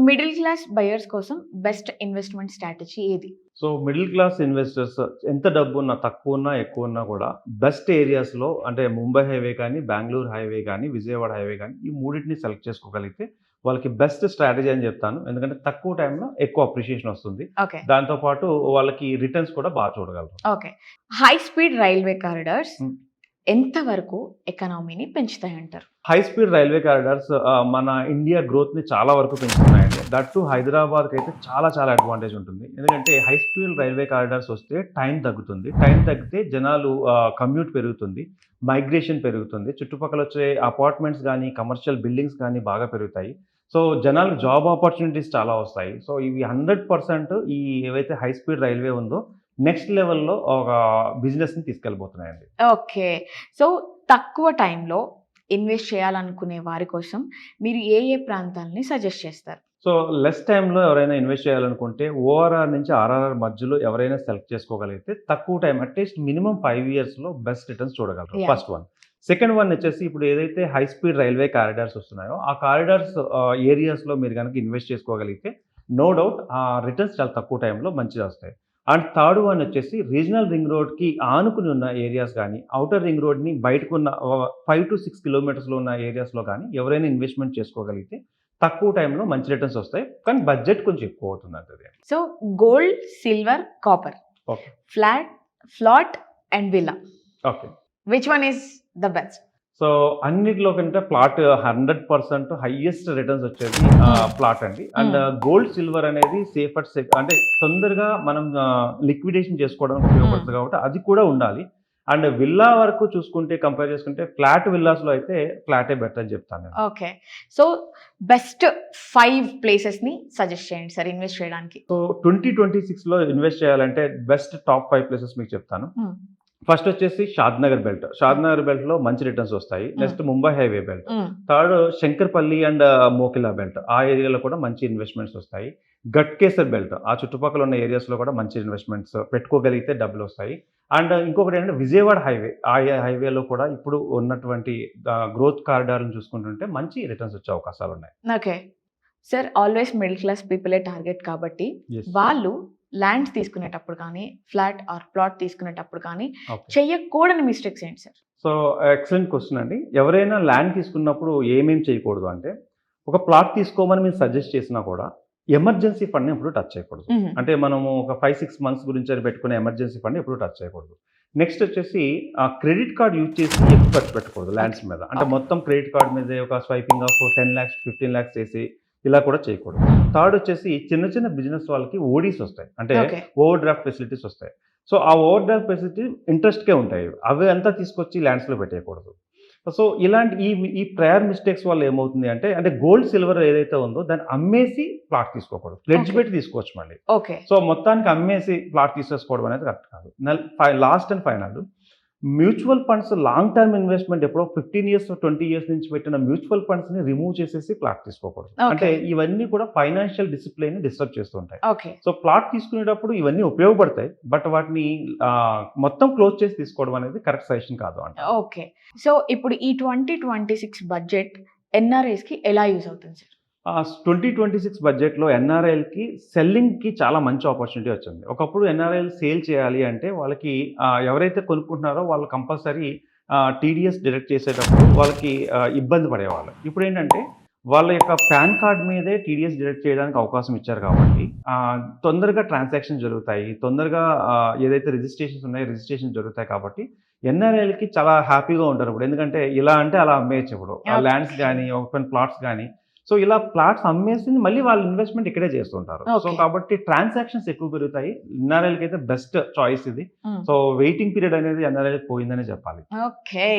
Middle class buyers కోసం best investment strategy ఏది? So middle class investors ఎంత డబ్బు ఉన్నా, తక్కువ ఉన్నా, ఎక్కువ ఉన్నా కూడా బెస్ట్ ఏరియాస్‌లో అంటే ముంబై హైవే కానీ, బెంగుళూరు హైవే కానీ, విజయవాడ హైవే కానీ ఈ మూడిటిని సెలెక్ట్ చేసుకోగలిగితే వాళ్ళకి బెస్ట్ స్ట్రాటజీ అని చెప్తాను. ఎందుకంటే తక్కువ టైంలో ఎక్కువ అప్రిషియేషన్ వస్తుంది. ఓకే. దాంతో పాటు వాళ్ళకి రిటర్న్స్ కూడా బాగా చూడగలరు. Okay. High speed railway corridors హ్మ్. ఎంత వరకు ఎకనామీని పెంచుతాయంటారు? హై స్పీడ్ రైల్వే కారిడార్స్ మన ఇండియా గ్రోత్‌ని చాలా వరకు పెంచుతున్నాయండి. దట్ టు హైదరాబాద్‌కి అయితే చాలా చాలా అడ్వాంటేజ్ ఉంటుంది. ఎందుకంటే హై స్పీడ్ రైల్వే కారిడార్స్ వస్తే టైం తగ్గుతుంది. టైం తగ్గితే జనాలు కమ్యూట్ పెరుగుతుంది. మైగ్రేషన్ పెరుగుతుంది. చుట్టుపక్కల వచ్చే అపార్ట్మెంట్స్ గానీ, కమర్షియల్ బిల్డింగ్స్ కానీ బాగా పెరుగుతాయి. సో జనాలకు జాబ్ ఆపర్చునిటీస్ చాలా వస్తాయి. సో ఇవి 100% ఈ ఏవైతే హై స్పీడ్ రైల్వే ఉందో నెక్స్ట్ లెవెల్‌లో ఒక బిజినెస్‌ని తీసుకెళ్ళబోతున్నాయండి. ఓకే. సో తక్కువ టైంలో ఇన్వెస్ట్ చేయాలనుకునే వారి కోసం మీరు ఏ ఏ ప్రాంతాలని సజెస్ట్ చేస్తారు? సో లెస్ టైమ్‌లో ఎవరైనా ఇన్వెస్ట్ చేయాలనుకుంటే ఓఆర్ఆర్ నుంచి ఆర్ఆర్ఆర్ మధ్యలో ఎవరైనా సెలెక్ట్ చేసుకోగలిగితే తక్కువ టైం అట్‌లీస్ట్ మినిమమ్ 5 ఇయర్స్‌లో బెస్ట్ రిటర్న్స్ చూడగలరు. Yeah! First one. Second one వచ్చేసి ఇప్పుడు ఏదైతే హై స్పీడ్ రైల్వే కారిడార్స్ వస్తున్నాయో ఆ కారిడార్స్ ఏరియాస్‌లో మీరు గనుక ఇన్వెస్ట్ చేసుకోగలిగితే నో డౌట్ రిటర్న్స్ చాలా తక్కువ టైంలో మంచిగా వస్తాయి. అండ్ థర్డ్ వన్ వచ్చేసి రీజనల్ రింగ్ రోడ్‌కి ఆనుకుని ఉన్న ఏరియాస్ గానీ, ఔటర్ రింగ్ రోడ్‌ని బయటకున్న 5-6 కిలోమీటర్స్‌లో ఉన్న ఏరియాస్‌లో గానీ ఎవరైనా ఇన్వెస్ట్‌మెంట్ చేసుకోగలిగితే తక్కువ టైంలో మంచి రిటర్న్స్ వస్తాయి. కానీ బడ్జెట్ కొంచెం ఎక్కువ అవుతుందండి. So gold, silver, copper, okay. Flat and villa. Okay. Which one is the best? So అన్నిటిలో కంటే ప్లాట్ 100% హైయెస్ట్ రిటర్న్స్ వచ్చేది ప్లాట్ అండి. అండ్ గోల్డ్, సిల్వర్ అనేది సేఫర్ అంటే తొందరగా మనం లిక్విడేషన్ చేసుకోవడానికి ఉపయోగపడుతుంది కాబట్టి అది కూడా ఉండాలి. అండ్ విల్లా వరకు చూసుకుంటే కంపేర్ చేసుకుంటే ఫ్లాట్ విల్లాస్‌లో అయితే ఫ్లాటే బెటర్ అని చెప్తాను నేను. ఓకే. సో బెస్ట్ 5 ప్లేసెస్‌ని సజెస్ట్ చేయండి సార్ ఇన్వెస్ట్ చేయడానికి. సో 2026లో ఇన్వెస్ట్ చేయాలంటే బెస్ట్ టాప్ 5 ప్లేసెస్ మీకు చెప్తాను. ఫస్ట్ వచ్చేసి షాద్‌నగర్ బెల్ట్. షాద్‌నగర్ బెల్ట్‌లో మంచి రిటర్న్స్ వస్తాయి. Next Mumbai highway belt. Third Shankarpally and Mokila belt. ఆ ఏరియాలో కూడా మంచి ఇన్వెస్ట్‌మెంట్స్ వస్తాయి. గట్కేసర్ బెల్ట్. ఆ చుట్టుపక్కల ఉన్న ఏరియాస్‌లో కూడా మంచి ఇన్వెస్ట్‌మెంట్స్ పెట్టుకోగలిగితే డబ్బులొస్తాయి. అండ్ ఇంకొకటి ఏంటంటే విజయవాడ హైవే. ఆ హైవేలో కూడా ఇప్పుడు ఉన్నటువంటి గ్రోత్ కారిడార్‌ని చూసుకుంటుంటే మంచి రిటర్న్స్ వచ్చే అవకాశాలున్నాయి. Okay. Sir always middle class పీపులే టార్గెట్ కాబట్టి యెస్. వాళ్ళు ల్యాండ్స్ తీసుకునేటప్పుడు కానీ, ఫ్లాట్ ఆర్ ప్లాట్ తీసుకునేటప్పుడు కానీ ఓకే. చెయ్యకూడని మిస్టేక్స్ ఏంటి సార్? సో ఎక్సలెంట్ క్వెషన్ అండి. ఎవరైనా ల్యాండ్ తీసుకున్నప్పుడు ఏమేం చేయకూడదు అంటే, ఒక ప్లాట్ తీసుకోమని మీరు సజెస్ట్ చేసినా కూడా ఎమర్జెన్సీ ఫండ్‌ని ఎప్పుడు టచ్ చేయకూడదు. అంటే మనము ఒక 5-6 మంత్స్ గురించి అని పెట్టుకునే ఎమర్జెన్సీ ఫండ్‌ని ఎప్పుడు టచ్ చేయకూడదు. నెక్స్ట్ వచ్చేసి క్రెడిట్ కార్డ్ యూజ్ చేసి ఎక్కువ ఖర్చు పెట్టకూడదు ల్యాండ్స్ మీద. అంటే మొత్తం క్రెడిట్ కార్డ్ మీదే ఒక స్వైపింగ్ ఆఫ్ 10 లాక్స్, 15 లాక్స్ చేసి ఇలా కూడా చేయకూడదు. థర్డ్ వచ్చేసి చిన్న చిన్న బిజినెస్ వాళ్ళకి ఓడీస్ వస్తాయి. అంటే ఓకే. ఓవర్ డ్రాఫ్ట్ ఫెసిలిటీస్ వస్తాయి. సో ఆ ఓవర్ డ్రాఫ్ట్ ఫెసిలిటీ ఇంట్రెస్ట్‌కే ఉంటాయి. అవి అంతా తీసుకొచ్చి ల్యాండ్స్‌లో పెట్టేయకూడదు. సో ఇలాంటి ఈ ప్రయర్ మిస్టేక్స్ వల్ల ఏమవుతుంది అంటే గోల్డ్, సిల్వర్ ఏదైతే ఉందో దాన్ని అమ్మేసి ప్లాట్ తీసుకోకూడదు. Pledge okay. పెట్టి తీసుకోవచ్చు మళ్ళీ. ఓకే. సో మొత్తానికి అమ్మేసి ప్లాట్ తీసేసుకోవడం అనేది కరెక్ట్ కాదు. Last and final mutual funds long term investment ఎప్పుడో 15 ఇయర్స్, 20 ఇయర్స్ నుంచి పెట్టిన మ్యూచువల్ ఫండ్స్‌ని రిమూవ్ చేసేసి ప్లాట్ తీసుకోకూడదు. అంటే ఓకే. ఇవన్నీ కూడా ఫైనాన్షియల్ డిసిప్లిన్‌ని డిస్టర్బ్ చేస్తూ ఉంటాయి. ఓకే. సో ప్లాట్ తీసుకునేటప్పుడు ఇవన్నీ ఉపయోగపడతాయి. బట్ వాటిని మొత్తం క్లోజ్ చేసి తీసుకోవడం అనేది కరెక్ట్ సజెషన్ కాదు అంటాను. ఓకే. సో ఇప్పుడు ఈ 2026 బడ్జెట్ ఎన్ఆర్ఐస్‌కి ఎలా యూజ్ అవుతుంది సార్? 2026 బడ్జెట్‌లో ఎన్ఆర్ఐలకి సెల్లింగ్‌కి చాలా మంచి ఆపర్చునిటీ వచ్చింది. ఒకప్పుడు ఎన్ఆర్ఐలు సేల్ చేయాలి అంటే వాళ్ళకి ఎవరైతే కొనుక్కుంటున్నారో వాళ్ళు కంపల్సరీ టీడీఎస్ డిడక్ట్ చేసేటప్పుడు వాళ్ళకి ఇబ్బంది పడేవాళ్ళు. ఇప్పుడేంటంటే వాళ్ళ యొక్క పాన్ కార్డ్ మీదే టీడీఎస్ డిడక్ట్ చేయడానికి అవకాశం ఇచ్చారు కాబట్టి తొందరగా ట్రాన్సాక్షన్ జరుగుతాయి. తొందరగా ఏదైతే రిజిస్ట్రేషన్స్ ఉన్నాయో రిజిస్ట్రేషన్ జరుగుతాయి కాబట్టి ఎన్ఆర్ఐలకి చాలా హ్యాపీగా ఉంటారు ఇప్పుడు. ఎందుకంటే ఇలా అంటే అలా అమ్మేయచ్చు ఇప్పుడు. ల్యాండ్స్ గానీ, ఓపెన్ ప్లాట్స్ గానీ సో ఇలా ప్లాట్స్ అమ్మేసి మళ్ళీ వాళ్ళు ఇన్వెస్ట్‌మెంట్ ఇక్కడే చేస్తుంటారు. So okay. కాబట్టి ట్రాన్సాక్షన్స్ ఎక్కువ పెరుగుతాయి. ఎన్ఆర్ఐలకి అయితే బెస్ట్ చాయిస్ ఇది. సో వెయిటింగ్ పీరియడ్ అనేది ఎన్ఆర్ఐలకి పోయిందనే చెప్పాలి. ఓకే.